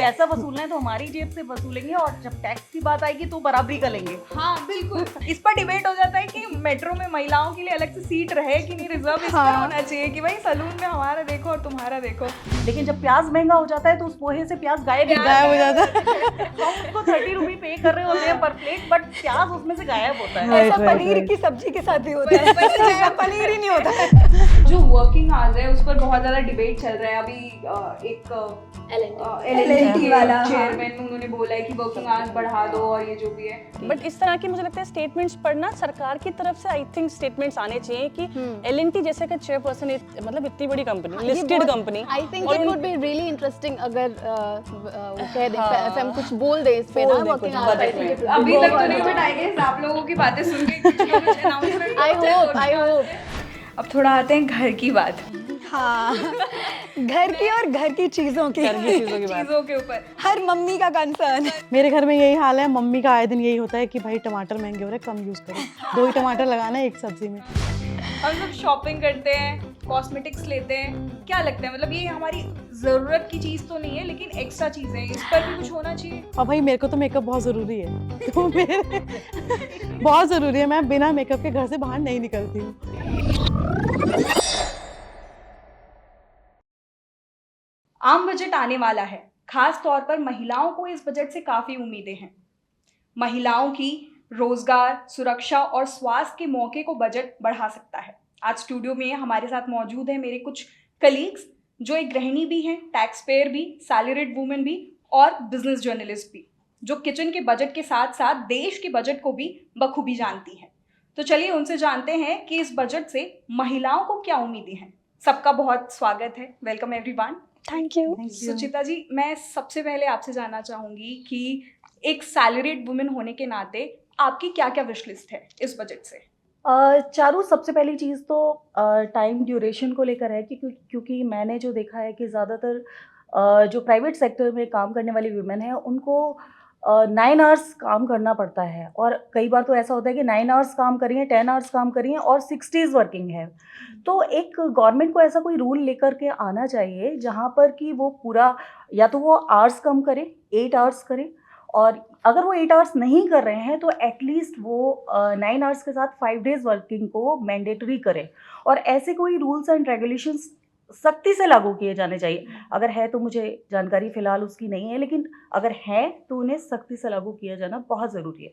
पैसा वसूलना है तो हमारी जेब से वसूलेंगे, और जब टैक्स की बात आएगी तो बराबरी का लेंगे। हाँ बिल्कुल, इस पर डिबेट हो जाता है कि मेट्रो में महिलाओं के लिए अलग से सीट रहे कि नहीं, रिजर्व इस पर होना चाहिए कि भाई सलून में हमारा देखो और तुम्हारा देखो। लेकिन जब प्याज महंगा हो जाता है तो उस पोहे से प्याज गायब हो जाता है। हम उसको 30 रुपए पे कर रहे होते हैं पर प्लेट, बट प्याज उसमें से गायब होता है। ऐसा पनीर की सब्जी के साथ भी होता है, पनीर ही नहीं होता है। जो वर्किंग आवर्स है उस पर बहुत ज्यादा डिबेट चल रहा है अभी। एक LNT वाला चेयरमैन उन्होंने बोला है कि वर्किंग आवर्स बढ़ा दो और ये जो भी है। बट इस तरह के मुझे लगता है स्टेटमेंट्स पर ना सरकार की तरफ से आई थिंक स्टेटमेंट्स आने चाहिए कि LNT जैसे का चेयरपर्सन, मतलब इतनी बड़ी company, listed company, I think it would be really interesting अगर वो कह दें, ऐसे हम कुछ बोल दें इस पे ना, वर्किंग आवर्स। अभी तक तो नहीं बताएंगे, आप लोगों की बातें सुन के कुछ ना कुछ announcement आई होप। अब थोड़ा आते हैं घर की बात। हाँ, घर की और घर की चीजों की चीजों के ऊपर हर मम्मी का कंसर्न। मेरे घर में यही हाल है, मम्मी का आए दिन यही होता है कि भाई टमाटर महंगे हो रहे हैं, कम यूज करो। 2 ही टमाटर लगाना है एक सब्जी में। हम सब शॉपिंग करते हैं, कॉस्मेटिक्स लेते हैं, क्या लगता है मतलब ये हमारी जरूरत की चीज तो नहीं है लेकिन एक्स्ट्रा चीजें हैं, इस पर भी कुछ होना चाहिए। और भाई मेरे को तो मेकअप बहुत ज़रूरी है, तो मेरे बहुत ज़रूरी है, मैं बिना मेकअप के घर से बाहर नहीं निकलती हूँ। आम बजट आने वाला है, खास तौर पर महिलाओं को इस बजट से काफ़ी उम्मीदें हैं। महिलाओं की रोजगार, सुरक्षा और स्वास्थ्य के मौके को बजट बढ़ा सकता है। आज स्टूडियो में हमारे साथ मौजूद हैं मेरे कुछ कलीग्स जो एक गृहिणी भी हैं, टैक्स पेयर भी, सैलरीड वुमेन भी और बिजनेस जर्नलिस्ट भी, जो किचन के बजट के साथ साथ देश के बजट को भी बखूबी जानती हैं। तो चलिए उनसे जानते हैं कि इस बजट से महिलाओं को क्या उम्मीदें हैं। सबका बहुत स्वागत है, welcome everyone. Thank you. Suchita ji, मैं सबसे पहले आपसे जानना चाहूँगी कि एक सैलरीड वुमेन होने के नाते आपकी क्या क्या विश लिस्ट है इस बजट से? चारू, सबसे पहली चीज़ तो टाइम ड्यूरेशन को लेकर है कि क्योंकि मैंने जो देखा है कि ज़्यादातर जो प्राइवेट सेक्टर में काम करने वाली वुमेन है उनको 9 आवर्स काम करना पड़ता है, और कई बार तो ऐसा होता है कि 9 आवर्स काम करिए, 10 आवर्स काम करिए और 6 डेज वर्किंग है। तो एक गवर्नमेंट को ऐसा कोई रूल लेकर के आना चाहिए जहाँ पर कि वो पूरा, या तो वो आवर्स कम करे, 8 आवर्स करे, और अगर वो 8 आवर्स नहीं कर रहे हैं तो एटलीस्ट वो 9 आवर्स के साथ 5 डेज वर्किंग को मैंडेटरी करे। और ऐसे कोई रूल्स एंड रेगुलेशंस सख्ती से लागू किए जाने चाहिए। अगर है तो मुझे जानकारी फ़िलहाल उसकी नहीं है, लेकिन अगर है तो उन्हें सख्ती से लागू किया जाना बहुत ज़रूरी है।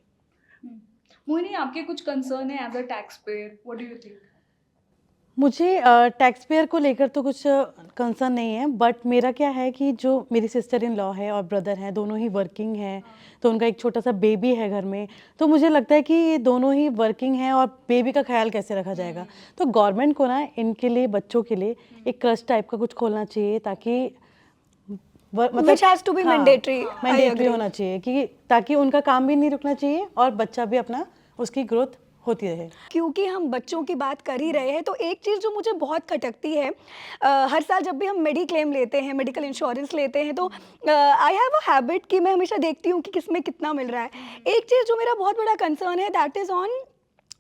मोहिनी, आपके कुछ कंसर्न है as a tax payer, what do you think? मुझे टैक्स पेयर को लेकर तो कुछ कंसर्न नहीं है, बट मेरा क्या है कि जो मेरी सिस्टर इन लॉ है और ब्रदर हैं, दोनों ही वर्किंग हैं, तो उनका एक छोटा सा बेबी है घर में, तो मुझे लगता है कि ये दोनों ही वर्किंग हैं और बेबी का ख्याल कैसे रखा जाएगा। तो गवर्नमेंट को ना इनके लिए, बच्चों के लिए एक ट्रस्ट टाइप का कुछ खोलना चाहिए, ताकि मतलब Which has to be mandatory. I mandatory agree. होना चाहिए कि ताकि उनका काम भी नहीं रुकना चाहिए और बच्चा भी अपना, उसकी ग्रोथ होती रहे। क्योंकि हम बच्चों की बात कर ही रहे हैं तो एक चीज़ जो मुझे बहुत खटकती है, हर साल जब भी हम मेडिक्लेम लेते हैं, मेडिकल इंश्योरेंस लेते हैं, तो आई हैव अ हैबिट कि मैं हमेशा देखती हूँ कि किसमें कितना मिल रहा है। एक चीज़ जो मेरा बहुत बड़ा कंसर्न है, दैट इज़ ऑन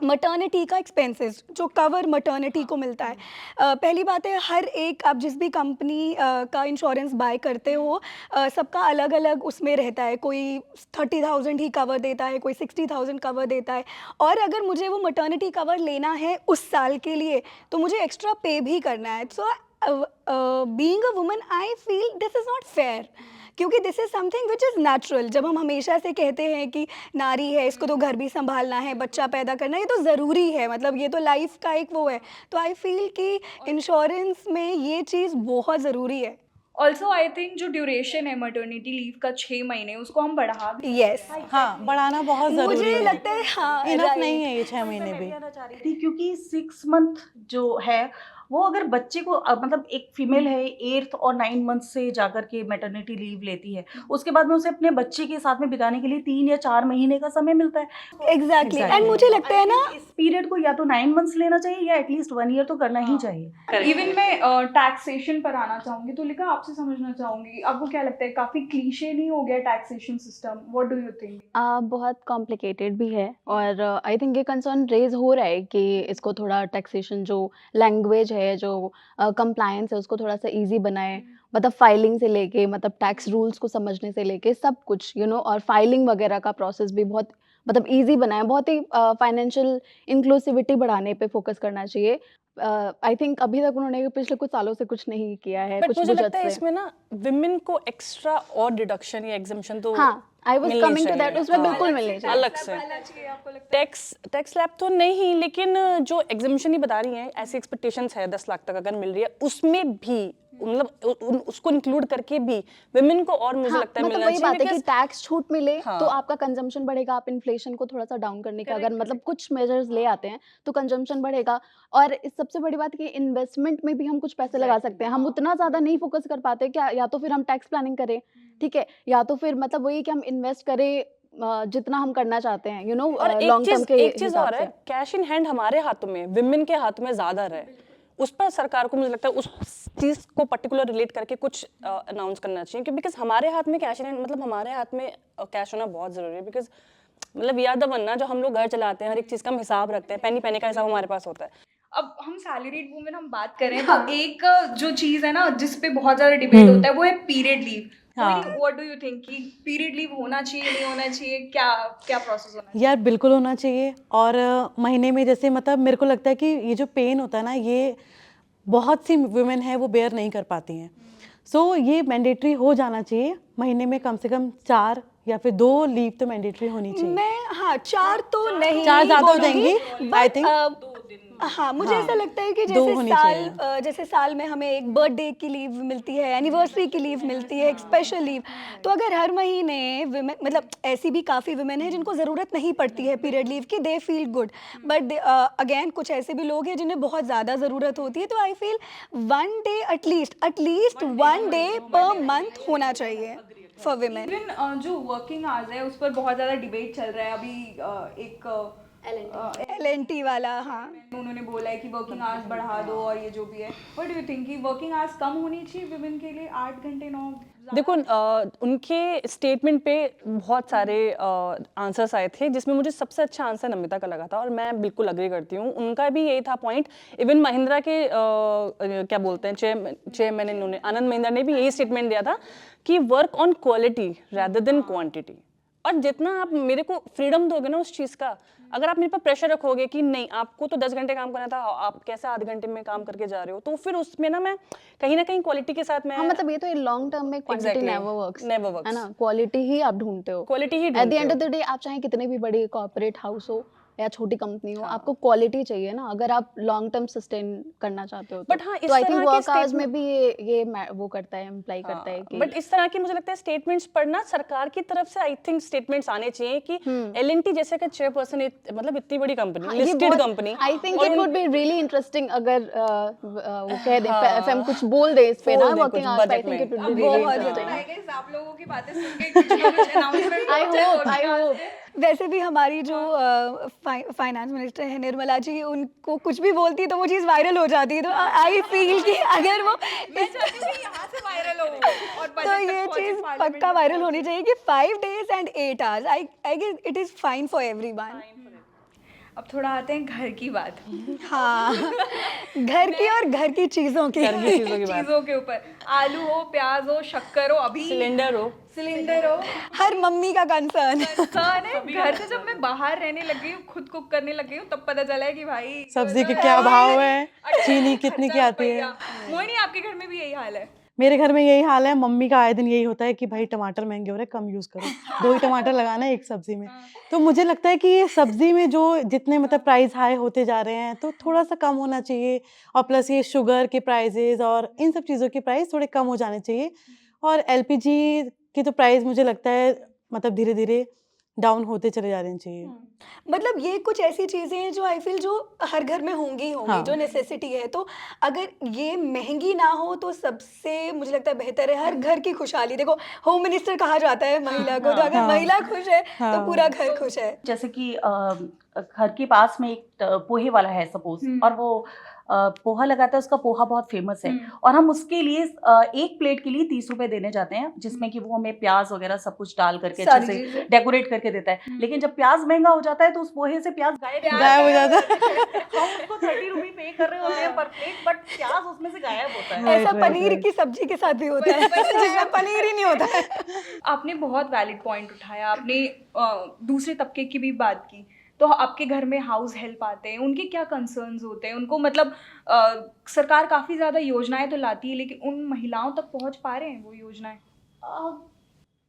मटर्निटी का एक्सपेंसेस, जो कवर मटर्निटी को मिलता है। पहली बात है, हर एक, आप जिस भी कंपनी का इंश्योरेंस बाय करते हो, सबका अलग अलग उसमें रहता है। कोई 30,000 ही कवर देता है, कोई 60,000 कवर देता है, और अगर मुझे वो मटर्निटी कवर लेना है उस साल के लिए तो मुझे एक्स्ट्रा पे भी करना है। So being a woman I feel this is not fair, क्योंकि this is something which is natural. जब हम हमेशा से कहते हैं कि नारी है, इसको तो घर भी संभालना है, बच्चा पैदा करना है, ये तो ज़रूरी है, मतलब ये तो लाइफ का एक वो है। तो आई फील कि इंश्योरेंस में ये चीज़ बहुत ज़रूरी है। ऑल्सो आई थिंक जो ड्यूरेशन है मटर्निटी लीव का 6 महीने, उसको हम बढ़ा भी यस, हाँ, बढ़ाना बहुत ज़रूरी मुझे है। लगता है हाँ, इनफ right. नहीं है ये 6 महीने भी। थी क्योंकि 6 मंथ जो है वो अगर बच्चे को मतलब एक फीमेल है 8th और 9 मंथ से जाकर के मैटरनिटी लीव लेती है, उसके बाद में उसे अपने बच्चे के साथ में बिताने के लिए 3 या 4 महीने का समय मिलता है। एग्जैक्टली। एंड मुझे लगता है ना, इस पीरियड को या तो 9 मंथ्स लेना चाहिए या एटलीस्ट 1 ईयर तो करना ही चाहिए। इवन मैं टैक्सेशन पर आना चाहूंगी, तो लिखा आपसे समझना चाहूंगी, आपको क्या लगता है काफी क्लीशे नहीं हो गया taxation system? What do you think? बहुत कॉम्प्लिकेटेड भी है, और आई थिंक ये कंसर्न रेज हो रहा है कि इसको थोड़ा टैक्सेशन जो लैंग्वेज है, जो कंप्लायंस है उसको थोड़ा सा इजी बनाए, मतलब फाइलिंग से लेके, मतलब टैक्स रूल्स को समझने से लेके सब कुछ और फाइलिंग वगैरह का प्रोसेस भी बहुत मतलब इजी बनाए, बहुत ही फाइनेंशियल इंक्लूसिविटी बढ़ाने पे फोकस करना चाहिए। आई थिंक अभी तक उन्होंने पिछले कुछ सालों से कुछ नहीं किया है, बट कुछ मुझे बजट लगता है से। इसमें ना विमेन को एक्स्ट्रा और डिडक्शन या एग्जम्पशन तो हाँ, आई वाज मिलनी कमिंग टू चाहिए। दैट, उसमें हाँ, बिल्कुल मिलनी चाहिए। अलग से टैक्स स्लैब तो नहीं, लेकिन जो एग्जामिशन ही बता रही हैं, ऐसी एक्सपेक्टेशंस है 10 लाख तक अगर मिल रही है, उसमें भी मतलब उसको इंक्लूड करके भी विमेन को और मुझे हाँ, लगता है मतलब मिलना वही बात है चाहिए कि because टैक्स छूट मिले हाँ। तो आपका कंजम्पशन बढ़ेगा, आप इन्फ्लेशन को थोड़ा सा डाउन करने का अगर मतलब कुछ मेजर्स ले आते हैं तो कंजम्पशन बढ़ेगा। और इस सबसे बड़ी बात कि इन्वेस्टमेंट में भी हम कुछ पैसे लगा सकते हैं। हम उतना ज़्यादा नहीं फोकस कर पाते क्या, या तो फिर हम टैक्स प्लानिंग करें, ठीक है, या तो फिर मतलब वही कि हम इन्वेस्ट करें जितना हम करना चाहते हैं और लॉन्ग टर्म के एक चीज हिसाब और से। है, कैश इन हैंड हमारे हाथों में, विमेन के हाथ में ज्यादा रहे, उस पर सरकार को मुझे लगता है उस चीज को पर्टिकुलर रिलेट करके कुछ अनाउंस करना चाहिए, क्योंकि बिकॉज हमारे हाथ में कैश इन हैंड, मतलब हमारे हाथ में कैश होना बहुत जरूरी है। बिकॉज मतलब याद बनना, जो हम लोग घर चलाते हैं, हर एक चीज का हम हिसाब रखते हैं, पेनी पेनी का हिसाब हमारे पास होता है। अब हम सैलरीड वुमेन हम बात करें तो एक जो चीज है ना जिस पे बहुत ज्यादा डिबेट होता है वो है period leave. What do you think कि पीरियड लीव होना चाहिए, नहीं होना चाहिए, क्या क्या प्रोसेस होना चाहिए? यार बिल्कुल होना चाहिए। और महीने में जैसे मतलब मेरे को लगता है कि ये जो पेन होता है ना, ये बहुत सी वुमेन है वो बेयर नहीं कर पाती हैं। सो ये मैंडेटरी हो जाना चाहिए, महीने में कम से कम 4 या फिर 2 लीव तो मैंडेटरी होनी चाहिए। मैं हाँ 4 तो नहीं 4 ज़्यादा हो बोलूंगी, जाएंगी आई थिंक। हाँ मुझे ऐसा लगता है कि दो होनी चाहिए। जैसे साल में हमें एक बर्थडे की लीव मिलती है, एनिवर्सरी की लीव मिलती है, एक स्पेशल लीव। तो अगर हर महीने विमेन, मतलब ऐसी भी काफ़ी विमेन है जिनको ज़रूरत नहीं पड़ती है पीरियड लीव की, they feel good, but again कुछ ऐसे भी लोग हैं जिन्हें बहुत ज़्यादा ज़रूरत होती है। तो I feel 1 day at least 1 day per month होना चाहिए फॉर विमेन। इवन जो वर्किंग आवर्स है उस पर बहुत ज़्यादा डिबेट चल रहा है अभी। एक LNT वाला, हाँ उन्होंने बोला है कि वर्किंग आवर्स बढ़ा दो और ये जो भी है। व्हाट डू यू थिंक कि वर्किंग आवर्स कम होनी चाहिए विमेन के लिए, 8 घंटे 9? देखो उनके स्टेटमेंट पे बहुत सारे आंसर्स आए थे, जिसमें मुझे सबसे अच्छा आंसर नमिता का लगा था और मैं बिल्कुल अग्री करती हूँ। उनका भी यही था पॉइंट। इवन महिंद्रा के क्या बोलते हैं चेयरमैन, इन्होंने आनंद महिंद्रा ने भी यही स्टेटमेंट दिया था कि work on quality rather than quantity. और जितना आप मेरे को फ्रीडम दोगे ना उस चीज़ का, अगर आप मेरे पर प्रेशर रखोगे कि नहीं आपको तो 10 घंटे काम करना था, आप कैसे आधे घंटे में काम करके जा रहे हो, तो फिर उसमें ना मैं कहीं ना कहीं क्वालिटी के साथ मैं हाँ, मतलब ये तो लॉन्ग टर्म में क्वांटिटी नेवर वर्क्स, है ना, क्वालिटी ही आप ढूंढते हो। Quality he at the end of the day आप चाहे कितने भी बड़ी कॉर्पोरेट हाउस हो या छोटी कंपनी हो, आपको क्वालिटी चाहिए ना, अगर आप लॉन्ग टर्म सस्टेन करना चाहते हो। बट हाँ, इस तो आई तरह थिंक के वर्क आवर्स में भी ये वो करता है, इम्प्लाई करता है कि बट इस तरह की मुझे लगता है स्टेटमेंट्स पढ़ना सरकार की तरफ से आई थिंक स्टेटमेंट्स आने चाहिए कि L&T जैसे का चेयरपर्सन मतलब इतनी बड़ी company, listed company, I think it would be really interesting अगर वो कह दे, FM कुछ बोल दे इस पे ना working hours. I think it would be really interesting. I guess आप लोगों की बातें सुन के कुछ ना कुछ अनाउंसमेंट आई होप वैसे भी हमारी जो फाइनेंस मिनिस्टर है निर्मला जी, उनको कुछ भी बोलती है तो वो चीज़ वायरल हो जाती है। तो आई फील कि अगर वो यहाँ से वायरल हो और तो ये चीज़ पक्का वायरल होनी चाहिए कि 5 days and 8 hours, I guess it is fine for everyone. अब थोड़ा आते हैं घर की बात। हाँ घर की और घर की चीज़ों की चीज़ों के ऊपर, आलू हो, प्याज हो, शक्कर हो, अभी सिलेंडर हो, हर मम्मी का कंसर्न है। घर से जब मैं बाहर रहने लग गई हूँ, खुद कुक करने लग गई हूँ, तब पता चला है कि भाई सब्जी के क्या भाव है, चीनी कितनी की आती है। मोहिनी आपके घर में भी यही हाल है? मेरे घर में यही हाल है। मम्मी का आए दिन यही होता है कि भाई टमाटर महंगे हो रहे हैं, कम यूज़ करो, 2 ही टमाटर लगाना है एक सब्जी में। तो मुझे लगता है कि ये सब्जी में जो जितने मतलब प्राइस हाई होते जा रहे हैं तो थोड़ा सा कम होना चाहिए। और प्लस ये शुगर के प्राइजेज और इन सब चीज़ों के प्राइस थोड़े कम हो जाने चाहिए। और LPG की तो प्राइस मुझे लगता है मतलब धीरे धीरे डाउन होते चले जाने चाहिए। मतलब ये कुछ ऐसी चीज़ें हैं जो आई फील जो हर घर में होंगी हाँ। जो नेसेसिटी है। तो अगर ये महंगी ना हो तो सबसे मुझे लगता है बेहतर है। हर घर की खुशहाली, देखो होम मिनिस्टर कहा जाता है महिला को, तो अगर महिला खुश है तो पूरा घर खुश है। जैसे कि घर के पास में एक पोहे वाला है सपोज, और वो पोहा लगाता है, उसका पोहा बहुत फेमस है, और हम उसके लिए एक प्लेट के लिए 30 रुपए देने जाते हैं, जिसमें कि वो हमें प्याज वगैरह सब कुछ डाल करके अच्छे सारी से चीजें। डेकोरेट करके देता है। लेकिन जब प्याज महंगा हो जाता है तो उस पोहे से प्याज गायब हो जाता है। हम उसको 30 रुपए पे कर रहे होते हैं पर प्लेट, बट प्याज उसमें से गायब होता है। Right, ऐसा right, पनीर right. की सब्जी के साथ भी होता है जिसमें पनीर ही नहीं होता है। आपने बहुत वैलिड पॉइंट उठाया, आपने दूसरे तबके की भी बात की। तो आपके घर में हाउस हेल्प आते हैं, उनके क्या कंसर्न्स होते हैं? उनको मतलब सरकार काफ़ी ज़्यादा योजनाएं तो लाती है, लेकिन उन महिलाओं तक पहुंच पा रहे हैं वो योजनाएं?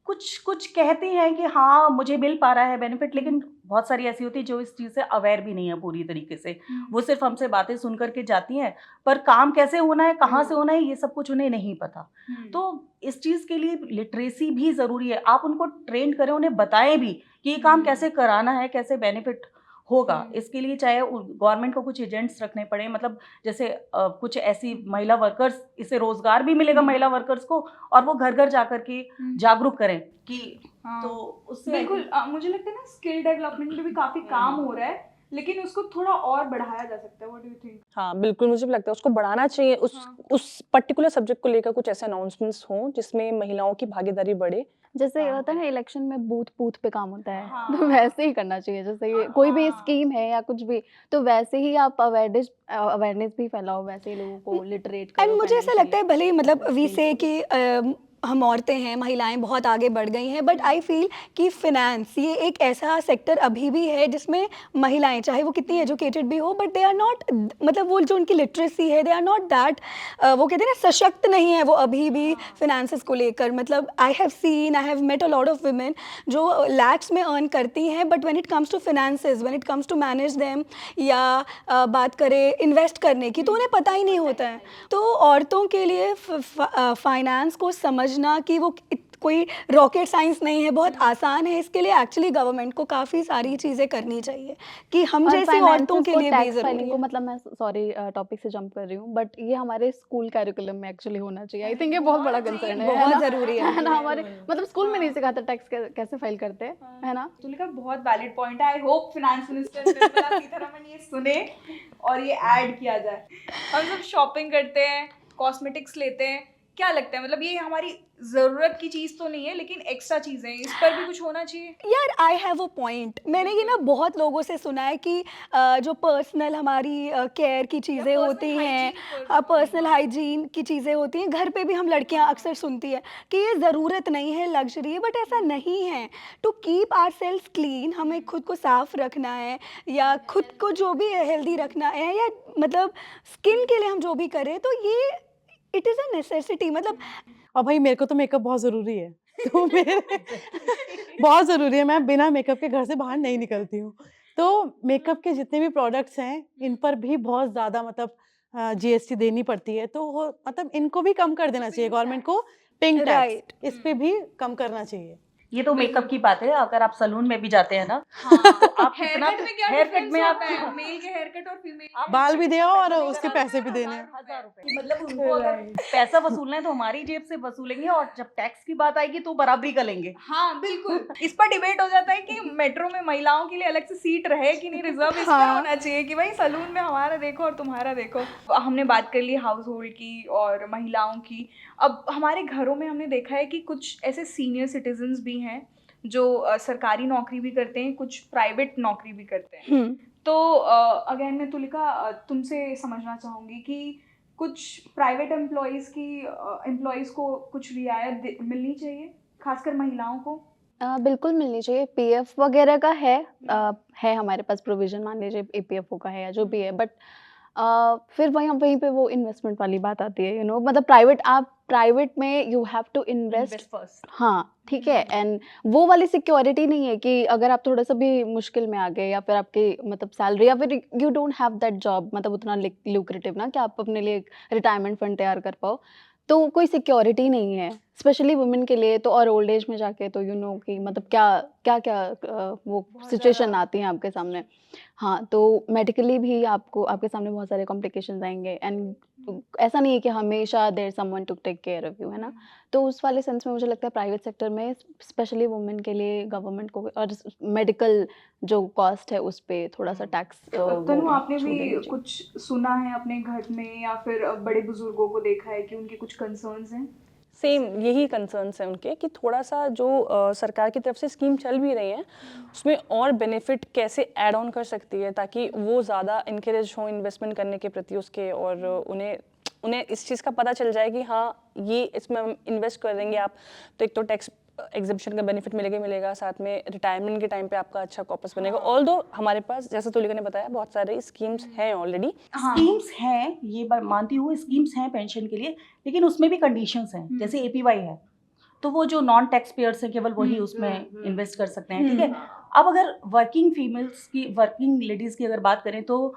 कुछ कुछ कहते हैं कि हाँ मुझे मिल पा रहा है बेनिफिट, लेकिन बहुत सारी ऐसी होती है जो इस चीज़ से अवेयर भी नहीं है पूरी तरीके से। वो सिर्फ हमसे बातें सुन करके जाती हैं, पर काम कैसे होना है, कहाँ से होना है, ये सब कुछ उन्हें नहीं पता। तो इस चीज़ के लिए लिटरेसी भी ज़रूरी है। आप उनको ट्रेन करें, उन्हें बताएं भी कि ये काम कैसे कराना है, कैसे बेनिफिट होगा। इसके लिए चाहे गवर्नमेंट को कुछ एजेंट्स रखने पड़े, मतलब जैसे कुछ ऐसी महिला वर्कर्स, इससे रोजगार भी मिलेगा महिला वर्कर्स को, और वो घर घर जाकर के जागरूक करें कि हाँ। तो उससे बिल्कुल, मुझे लगता है ना स्किल डेवलपमेंट पे भी काफ़ी काम हो रहा है, लेकिन उसको थोड़ा और बढ़ाया जा सकता है। What do you think? हाँ, बिल्कुल मुझे भी लगता है उसको बढ़ाना चाहिए, उस पर्टिकुलर सब्जेक्ट को लेकर कुछ ऐसे अनाउंसमेंट्स हों जिसमें महिलाओं की भागीदारी बढ़े। जैसे हाँ, होता है ना इलेक्शन में बूथ बूथ पे काम होता है, हाँ। तो वैसे ही करना चाहिए। जैसे ये कोई भी स्कीम है या कुछ भी, तो वैसे ही आप अवेयरनेस भी फैलाओ, वैसे ही लोगों को लिटरेट एंड करो मुझे ऐसा लगता है भले ही मतलब वी financially. से कि हम औरतें हैं, महिलाएं बहुत आगे बढ़ गई हैं, बट आई फील कि फिनेंस ये एक ऐसा सेक्टर अभी भी है जिसमें महिलाएं चाहे वो कितनी एजुकेटेड भी हो, बट दे आर नॉट, मतलब वो जो उनकी लिटरेसी है, दे आर नॉट दैट, वो कहते हैं ना सशक्त नहीं है वो अभी भी फिनेंसेस को लेकर। मतलब I have met a lot of women जो लैक्स में अर्न करती हैं, but when it comes to finances, when it comes to manage them, या बात करें इन्वेस्ट करने की, तो उन्हें पता ही नहीं होता है। तो औरतों के लिए फाइनेंस को समझना कि वो कोई रॉकेट साइंस नहीं है, बहुत आसान है। इसके लिए एक्चुअली गवर्नमेंट को काफ़ी सारी चीज़ें करनी चाहिए कि हम और जैसी औरतों finances के को लिए भी टैक्स ज़रूरी फाइलिंग को, है। मतलब मैं सॉरी टॉपिक से जंप कर रही हूँ, बट ये हमारे स्कूल कैरिकुलम में एक्चुअली होना चाहिए। आई थिंक ये बहुत बड़ा कंसर्न है बहुत ना? ज़रूरी है। है ना? हमारे मतलब स्कूल में नहीं सिखाते टैक्स कैसे फाइल करते हैं, है ना? तुलिका बहुत वैलिड पॉइंट है। I hope finance minister Nirmala Sitharaman ये सुने और ये ऐड किया जाए। हम सब शॉपिंग करते हैं, कॉस्मेटिक्स लेते हैं, क्या लगता है मतलब ये हमारी ज़रूरत की चीज़ तो नहीं है, लेकिन एक्स्ट्रा चीज़ें हैं, इस पर भी कुछ होना चाहिए? यार आई हैव अ पॉइंट, मैंने ये ना बहुत लोगों से सुना है कि जो पर्सनल हमारी केयर की चीज़ें होती हैं, पर्सनल हाइजीन की चीज़ें होती हैं, घर पे भी हम लड़कियां अक्सर सुनती है कि ये ज़रूरत नहीं है, लग्जरी है, बट ऐसा नहीं है। To keep our self clean, हमें खुद को साफ रखना है, या खुद को जो भी हेल्दी रखना है, या मतलब स्किन के लिए हम जो भी करें, तो ये इट इज़ अ नेसेसिटी। मतलब और भाई मेरे को तो मेकअप बहुत ज़रूरी है। तो मेरे बहुत ज़रूरी है, मैं बिना मेकअप के घर से बाहर नहीं निकलती हूँ। तो मेकअप के जितने भी प्रोडक्ट्स हैं, इन पर भी बहुत ज़्यादा मतलब जीएसटी देनी पड़ती है। तो वो मतलब इनको भी कम कर देना चाहिए गवर्नमेंट को, पिंक टैक्स, राइट। इस पे भी कम करना चाहिए। ये तो मेकअप की बात है। अगर आप सैलून में भी जाते हैं ना, तो आप हेयर कितना कट में क्या हेयर डिफरेंस कट में होता है आप मेल के हेयर कट और फीमेल? आप बाल भी दे आओ और पैसे उसके देकर पैसे भी देने हैं। 1000 रुपए। मतलब उनको अगर पैसा वसूलना है तो हमारी जेब से वसूलेंगे, और जब टैक्स की बात आएगी तो बराबरी का लेंगे। हाँ बिल्कुल। इस पर डिबेट हो जाता है कि मेट्रो में महिलाओं के लिए अलग से सीट रहे कि नहीं, रिजर्व इस पर होना चाहिए कि भाई सलून में हमारा देखो और तुम्हारा देखो। हमने बात कर ली हाउस होल्ड की और महिलाओं की। अब हमारे घरों में हमने देखा है कि कुछ ऐसे सीनियर सिटीजन्स भी हैं जो सरकारी नौकरी भी करते हैं, कुछ प्राइवेट नौकरी भी करते हैं। तो अगेन मैं तुलिका तुमसे समझना चाहूँगी कि कुछ प्राइवेट एम्प्लॉयज़ को कुछ रियायत मिलनी चाहिए, खासकर महिलाओं को? बिल्कुल मिलनी चाहिए। पीएफ वगैरह का है हमारे पास प्रोविज़न, मान लीजिए ईपीएफओ का है या जो भी है, बट फिर वहीं पे वो इन्वेस्टमेंट वाली बात आती है, मतलब प्राइवेट में you have to invest first. हाँ, ठीक है। एंड वो वाली सिक्योरिटी नहीं है कि अगर आप थोड़ा-सा भी मुश्किल में आ गए, या फिर आपकी मतलब सैलरी, या फिर you don't have that job, मतलब उतना लुक्रेटिव ना कि आप अपने लिए एक रिटायरमेंट फंड तैयार कर पाओ, तो कोई सिक्योरिटी नहीं है। स्पेशली वुमेन के लिए तो, और ओल्ड एज में जाके तो कि मतलब क्या वो सिचुएशन आती हैं आपके सामने। हाँ, तो मेडिकली भी आपके सामने बहुत सारे कॉम्प्लिकेशंस आएँगे, एंड ऐसा नहीं है कि हमेशा there is someone to take care of you, है ना? तो उस वाले सेंस में मुझे लगता है प्राइवेट सेक्टर में स्पेशली वुमेन के लिए गवर्नमेंट को और मेडिकल जो कॉस्ट है उस पे थोड़ा-सा टैक्स तनु, आपने छूट भी देनी चाहिए। कुछ सुना है अपने घर में या फिर बड़े बुजुर्गों को देखा है कि उनके कुछ कंसर्न्स हैं? सेम यही कंसर्न्स हैं उनके कि थोड़ा सा जो सरकार की तरफ से स्कीम चल भी रही है उसमें और बेनिफिट कैसे ऐड ऑन कर सकती है ताकि वो ज़्यादा इनकरेज हो इन्वेस्टमेंट करने के प्रति उसके, और उन्हें इस चीज़ का पता चल जाए कि हाँ ये इसमें हम इन्वेस्ट कर देंगे आप तो एक तो टैक्स एग्जिबिशन का बेनिफिट मिलेगा ही मिलेगा, साथ में रिटायरमेंट के टाइम पे आपका अच्छा कॉपस बनेगा। ऑल्दो हमारे पास जैसे तुलिका ने बताया बहुत सारे स्कीम्स हैं ऑलरेडी। स्कीम्स हैं, ये बात मानती हूँ, स्कीम्स हैं पेंशन के लिए, लेकिन उसमें भी कंडीशंस हैं। जैसे एपीवाई है तो वो जो नॉन टैक्स पेयर्स हैं केवल वही उसमें इन्वेस्ट कर सकते हैं, ठीक है। अब अगर वर्किंग लेडीज़ की अगर बात करें तो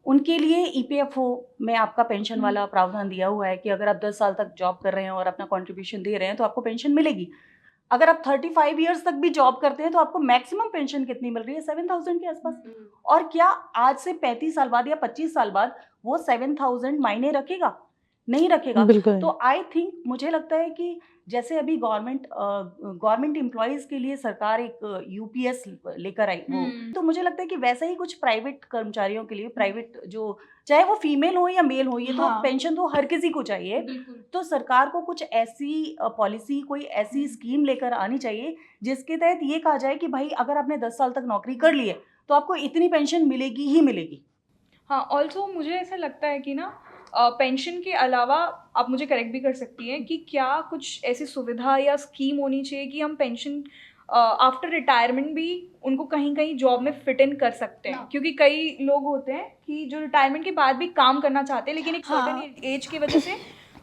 उनके लिए ईपीएफओ में आपका पेंशन वाला प्रावधान दिया हुआ है कि अगर आप 10 साल तक जॉब कर रहे हैं और अपना कंट्रीब्यूशन दे रहे हैं तो आपको पेंशन मिलेगी। अगर आप 35 ईयर्स तक भी जॉब करते हैं तो आपको मैक्सिमम पेंशन कितनी मिल रही है? 7,000 के आसपास। और क्या आज से 35 साल बाद या 25 साल बाद वो 7,000 मायने रखेगा? नहीं रखेगा। बिल्कुल। तो आई थिंक, मुझे लगता है कि जैसे अभी गवर्नमेंट एम्प्लॉयज़ के लिए सरकार एक यूपीएस लेकर आई वो, तो मुझे लगता है कि वैसा ही कुछ प्राइवेट कर्मचारियों के लिए, प्राइवेट जो चाहे वो फीमेल हो या मेल हो, ये तो पेंशन तो हर किसी को चाहिए। तो सरकार को कुछ ऐसी पॉलिसी, कोई ऐसी स्कीम लेकर आनी चाहिए जिसके तहत ये कहा जाए कि भाई अगर आपने 10 साल तक नौकरी कर ली है तो आपको इतनी पेंशन मिलेगी ही मिलेगी। हाँ, ऑल्सो मुझे ऐसा लगता है कि ना पेंशन के अलावा, आप मुझे करेक्ट भी कर सकती हैं, कि क्या कुछ ऐसी सुविधा या स्कीम होनी चाहिए कि हम पेंशन आफ्टर रिटायरमेंट भी उनको कहीं कहीं जॉब में फिट इन कर सकते हैं, क्योंकि कई लोग होते हैं कि जो रिटायरमेंट के बाद भी काम करना चाहते हैं लेकिन एक सर्टेन एज की वजह से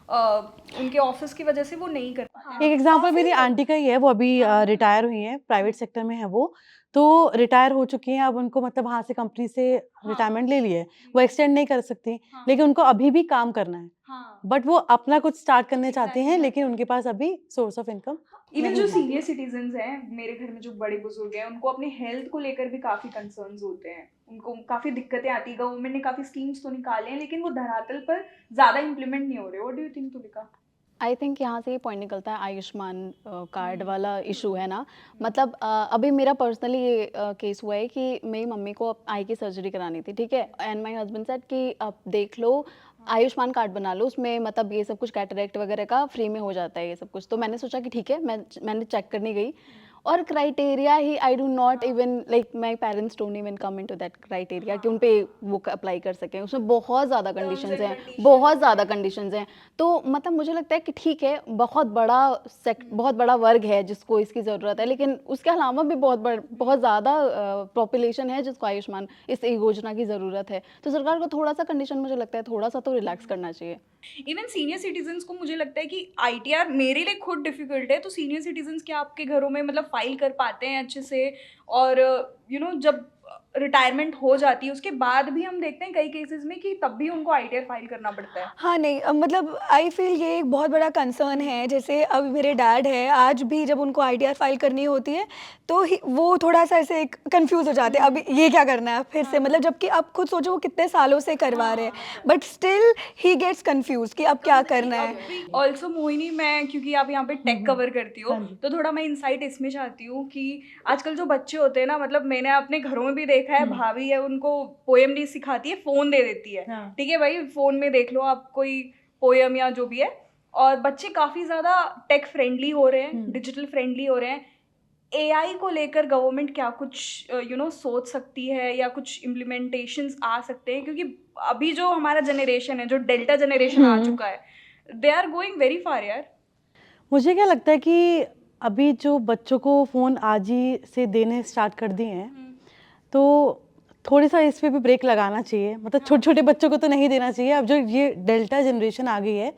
उनके ऑफिस की वजह से वो नहीं कर पाते। एक एग्जांपल मेरी आंटी का ही है, वो अभी रिटायर हुई हैं, प्राइवेट सेक्टर में है वो, तो रिटायर हो चुकी हैं। अब उनको मतलब वहाँ से कंपनी से रिटायरमेंट ले लिए, वो एक्सटेंड नहीं कर सकती, लेकिन उनको अभी भी काम करना है, बट वो अपना कुछ स्टार्ट करने चाहती हैं, लेकिन उनके पास अभी सोर्स ऑफ इनकम इवन जो सीनियर सिटीजन्स हैं, मेरे घर में जो बड़े बुजुर्ग हैं, उनको अपने हेल्थ को लेकर भी काफ़ी कंसर्न्स होते हैं, उनको काफ़ी दिक्कतें आती है। गवर्नमेंट ने काफ़ी स्कीम्स तो निकाले हैं लेकिन वो धरातल पर ज़्यादा इम्प्लीमेंट नहीं हो रहे। What do you think Tulika? I think यहाँ से ये पॉइंट निकलता है, आयुष्मान कार्ड वाला इशू है ना। मतलब अभी मेरा पर्सनली ये केस हुआ है कि मेरी मम्मी को आई की सर्जरी करानी थी, ठीक है, एंड माय हस्बैंड सेड कि आप देख लो, आयुष्मान कार्ड बना लो, उसमें मतलब ये सब कुछ कैटरेक्ट वगैरह का फ्री में हो जाता है ये सब कुछ। तो मैंने सोचा कि ठीक है, मैंने चेक करने गई, और criteria he, I do not even like, my parents don't even come into that criteria कि उन पे वो अप्लाई कर सकें। उसमें बहुत ज़्यादा कंडीशंस हैं, बहुत ज़्यादा कंडीशंस हैं। तो मतलब मुझे लगता है कि ठीक है, बहुत बड़ा वर्ग है जिसको इसकी ज़रूरत है, लेकिन उसके अलावा भी बहुत ज़्यादा पॉपुलेशन है जिसको आयुष्मान इस योजना की ज़रूरत है। तो सरकार को थोड़ा सा कंडीशन, मुझे लगता है थोड़ा सा तो रिलैक्स करना चाहिए। इवन सीनियर सिटीजन्स को मुझे लगता है कि आईटीआर मेरे लिए खुद डिफिकल्ट है, तो सीनियर सिटीजन्स क्या आपके घरों में मतलब फाइल कर पाते हैं अच्छे से? और जब रिटायरमेंट हो जाती है उसके बाद भी हम देखते हैं कई केसेस में कि तब भी उनको आईटीआर फाइल करना पड़ता है। हाँ, नहीं मतलब आई फील ये एक बहुत बड़ा कंसर्न है। जैसे अभी मेरे डैड है, आज भी जब उनको आईटीआर फाइल करनी होती है तो वो थोड़ा सा ऐसे एक कंफ्यूज हो जाते हैं, अभी ये क्या करना है फिर से, मतलब जबकि आप खुद सोचो वो कितने सालों से करवा रहे हैं, but still he gets confuse कि अब क्या करना है। ऑल्सो मोहिनी, मैं क्योंकि आप यहाँ पे टेक कवर करती हो तो थोड़ा मैं इंसाइट इसमें चाहती हूँ कि आजकल जो बच्चे होते हैं ना, मतलब मैंने अपने घरों में भी देखा है, भाभी है उनको पोएम नहीं सिखाती है, फोन दे देती है, ठीक है भाई फोन में देख लो आप कोई पोएम या जो भी है, और बच्चे काफी ज्यादा टेक फ्रेंडली हो रहे हैं, डिजिटल फ्रेंडली हो रहे हैं। एआई को लेकर गवर्नमेंट क्या कुछ सोच सकती है या कुछ इम्प्लीमेंटेशंस आ सकते हैं? क्योंकि अभी जो हमारा जनरेशन है, जो डेल्टा जनरेशन आ चुका है, they are going very far यार। मुझे क्या लगता है कि अभी जो बच्चों को फ़ोन आज ही से देने स्टार्ट कर दिए हैं, तो थोड़ी सा इस पे भी ब्रेक लगाना चाहिए। मतलब छोटे छोटे बच्चों को तो नहीं देना चाहिए। अब जो ये डेल्टा जनरेशन आ गई है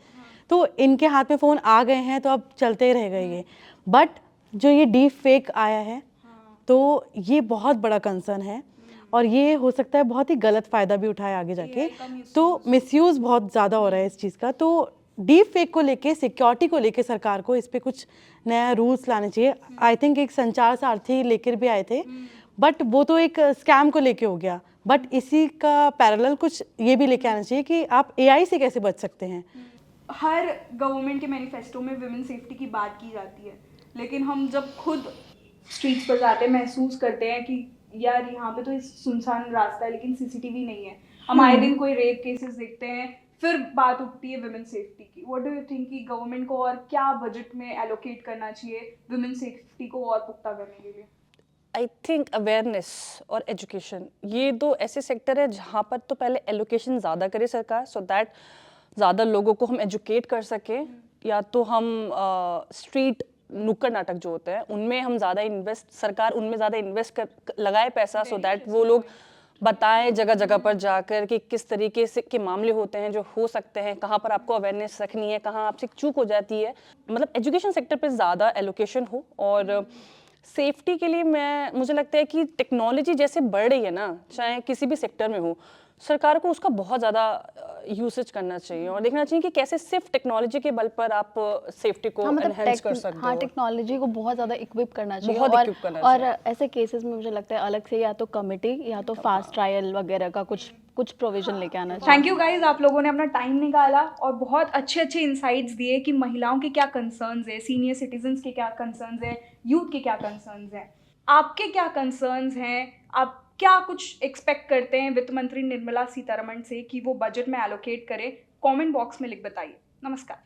तो इनके हाथ में फ़ोन आ गए हैं तो अब चलते ही रहेगा ये। बट जो ये डीप फेक आया है तो ये बहुत बड़ा कंसर्न है, और ये हो सकता है बहुत ही गलत फ़ायदा भी उठाए आगे जाके। तो मिसयूज़ बहुत ज़्यादा हो रहा है इस चीज़ का। तो डीप फेक को लेके, सिक्योरिटी को लेके सरकार को इस पे कुछ नया रूल्स लाने चाहिए। आई थिंक एक संचार सारथी लेकर भी आए थे, बट वो तो एक स्कैम को लेके हो गया, बट इसी का पैरेलल कुछ ये भी लेके आना चाहिए कि आप एआई से कैसे बच सकते हैं। हर गवर्नमेंट के मैनिफेस्टो में विमेन सेफ्टी की बात की जाती है, लेकिन हम जब खुद स्ट्रीट्स पर जाते हैं महसूस करते हैं कि यार यहाँ पे तो इस सुनसान रास्ता है लेकिन सीसीटीवी नहीं है। हम आए दिन कोई रेप केसेस देखते हैं, फिर बात उठती है विमेन सेफ्टी की। व्हाट डू यू थिंक कि गवर्नमेंट को और क्या बजट में एलोकेट करना चाहिए विमेन सेफ्टी को और पुख्ता करने के लिए? आई थिंक अवेयरनेस और एजुकेशन, ये दो ऐसे सेक्टर है जहाँ पर तो पहले एलोकेशन ज़्यादा करे सरकार, सो दैट ज़्यादा लोगों को हम एजुकेट कर सकें, या तो हम स्ट्रीट नुक्कड़ नाटक जो होते हैं उनमें हम ज़्यादा इन्वेस्ट, सरकार उनमें ज़्यादा इन्वेस्ट कर लगाए पैसा, सो दैट वो लोग बताएं जगह जगह पर जाकर कि किस तरीके से के मामले होते हैं जो हो सकते हैं, कहाँ पर आपको अवेयरनेस रखनी है, कहाँ आपसे चूक हो जाती है। मतलब एजुकेशन सेक्टर पे ज़्यादा एलोकेशन हो। और सेफ्टी के लिए मुझे लगता है कि टेक्नोलॉजी जैसे बढ़ रही है ना, चाहे किसी भी सेक्टर में हो, सरकार को उसका बहुत ज़्यादा यूसेज करना चाहिए और देखना चाहिए कि कैसे सिर्फ टेक्नोलॉजी के बल पर आप सेफ्टी को एनहेंस कर सकते हो। हाँ, टेक्नोलॉजी को बहुत ज़्यादा इक्विप करना चाहिए, बहुत equip करना और चाहिए। ऐसे केसेस में मुझे लगता है अलग से या तो कमिटी या तो फास्ट ट्रायल वगैरह का कुछ प्रोविजन लेके आना चाहिए। थैंक यू गाइज, आप लोगों ने अपना टाइम निकाला और बहुत अच्छे अच्छे इंसाइट्स दिए कि महिलाओं के क्या कंसर्न्स है, सीनियर सिटीजन्स के क्या कंसर्न्स है, यूथ के क्या कंसर्न्स हैं, आपके क्या कंसर्न्स हैं, आप क्या कुछ एक्सपेक्ट करते हैं वित्त मंत्री निर्मला सीतारमण से कि वो बजट में एलोकेट करें। कमेंट बॉक्स में लिख बताइए। नमस्कार।